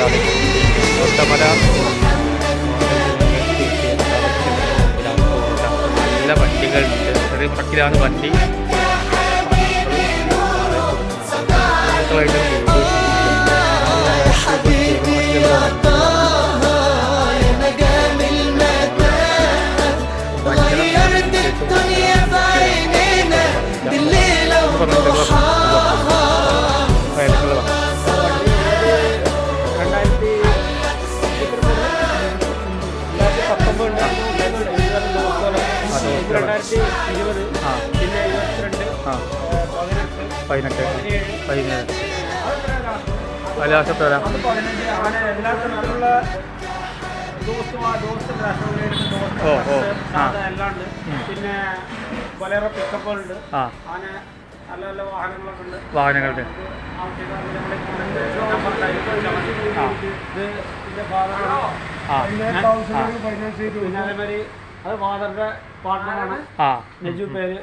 റോഡാണ്. ഒട്ടമല നല്ല വണ്ടികളുണ്ട്. ചെറിയ ട്രക്കിലാണ് വണ്ടി. കലാശത്തോര എല്ലാ തരത്തിലുള്ള എല്ലാണ്ട്. പിന്നെ ബൊലേറോ പിക്കപ്പുകളുണ്ട്. അങ്ങനെ നല്ല നല്ല വാഹനങ്ങളൊക്കെ ഉണ്ട്. വാഹനങ്ങളുണ്ട്. പിന്നെ അതേമാതിരി അത് ഫാദറിന്റെ പാർട്ട്ണറാണ് നജു പേര്.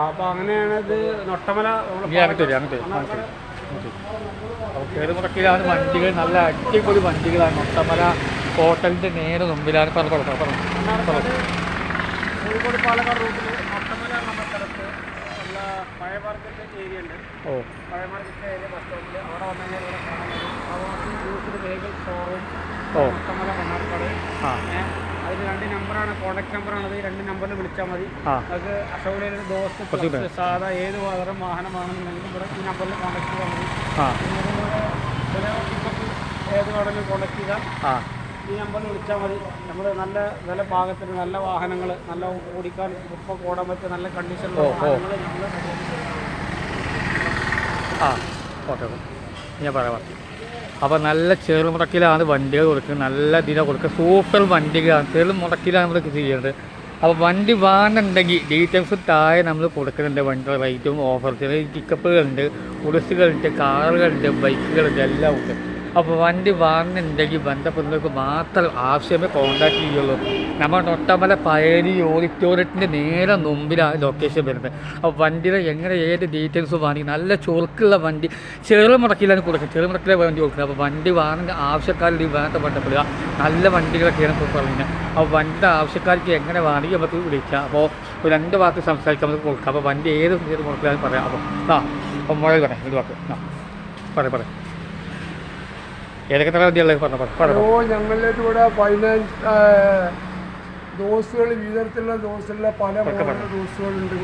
അപ്പൊ അങ്ങനെയാണ് ഇത് നൊട്ടമല കേറുമുറക്കിലാണ് വണ്ടികൾ. നല്ല അടിപൊളി വണ്ടികളാണ്. നൊട്ടമല ഹോട്ടലിന്റെ നേരെ മുമ്പിലാണ്. കോഴിക്കോട് പാലക്കാട് റൂട്ടിൽ നൊട്ടമല എന്ന സ്ഥലത്ത് ഉള്ള പഴയ മാർക്കറ്റ് ഏരിയ ഉണ്ട്. പഴയ മാർക്കറ്റ് ഏരിയ ബസ് സ്റ്റോപ്പിൽ അവിടെ വന്നു കഴിഞ്ഞാൽ ഇവിടെ കാണാൻ വെഹിക്കിൾ ഷോറൂം നൊട്ടമല മണ്ണാർക്കാട്. അതിൽ 2 നമ്പറാണ്, കോൺടാക്ട് നമ്പറാണത്. ഈ 2 നമ്പറിൽ വിളിച്ചാൽ മതി. അത് അശോകയിലെ ദോസ്ത് സാധാ ഏത് വാഹനമാണെന്നുണ്ടെങ്കിലും ഇവിടെ ഈ നമ്പറിൽ കോൺടാക്ട് ചെയ്താൽ മതി. ഏത് മോഡലിൽ കോൺടാക്ട് ചെയ്താൽ ഈ നമ്പറിൽ വിളിച്ചാൽ മതി. നമ്മൾ നല്ല വില പാകത്തിന് നല്ല വാഹനങ്ങൾ, നല്ല ഓടിക്കാൻ ഇപ്പം ഓടാൻ പറ്റിയ നല്ല കണ്ടീഷനിലുള്ള വാഹനങ്ങൾ ഞാൻ പറയാം. അപ്പോൾ നല്ല ചെറുമുടക്കിലാണ് വണ്ടികൾ കൊടുക്കുന്നത്. നല്ല ഇതിനെ കൊടുക്കുക. സൂപ്പർ വണ്ടികളാണ്. ചെറുമുടക്കിലാണ് നമ്മൾ ചെയ്യേണ്ടത്. അപ്പോൾ വണ്ടി വാങ്ങുന്നുണ്ടെങ്കിൽ ഡീറ്റെയിൽസ് താഴെ നമ്മൾ കൊടുക്കുന്നുണ്ട്. വണ്ടിയുടെ റേറ്റും ഓഫർ. ചെറിയ പിക്കപ്പുകളുണ്ട്, ഉടുസുകളുണ്ട്, കാറുകളുണ്ട്, ബൈക്കുകളുണ്ട്, എല്ലാം ഉണ്ട്. അപ്പോൾ വണ്ടി വാങ്ങുന്നുണ്ടെങ്കിൽ ബന്ധപ്പെടുന്നവർക്ക് മാത്രം ആവശ്യമേ കോൺടാക്ട് ചെയ്യുള്ളൂ. നമ്മൾ നൊട്ടമല പഴനി ഓഡിറ്റോറിയത്തിൻ്റെ നേരെ മുമ്പിലാണ് ലൊക്കേഷൻ വരുന്നത്. അപ്പോൾ വണ്ടിയുടെ എങ്ങനെ ഏത് ഡീറ്റെയിൽസ് വാങ്ങി നല്ല ചുരുക്കുള്ള വണ്ടി ചെറുമുടക്കിലാണ് കൊടുക്കുക. ചെറുമുടക്കിലെ വണ്ടി കൊടുക്കുന്നത്. അപ്പോൾ വണ്ടി വാങ്ങുന്ന ആവശ്യക്കാരുടെ വേണ്ട ബന്ധപ്പെടുക. നല്ല വണ്ടികളൊക്കെയാണ് ഇപ്പോൾ പറയുന്നത്. അപ്പോൾ വണ്ടിയുടെ ആവശ്യക്കാർക്ക് എങ്ങനെ വാങ്ങി നമുക്ക് വിളിക്കാം. അപ്പോൾ 2 വാക്ക് സംസാരിക്കാൻ നമുക്ക് കൊടുക്കാം. അപ്പോൾ വണ്ടി ഏത് ചെറുമുടക്കിലാണ് പറയാം. അപ്പോൾ മുഴൽ പറയാം. ഇത് വാക്ക് പറയാം. ഏതൊക്കെ തരം വണ്ടിയുള്ളത് പറഞ്ഞു. ഞങ്ങളിലേക്ക് ഇവിടെ ഫൈനാൻസ് ദോസുകൾ, വിധത്തിലുള്ള ദോസുള്ള പല ദോസുകളുണ്ട്.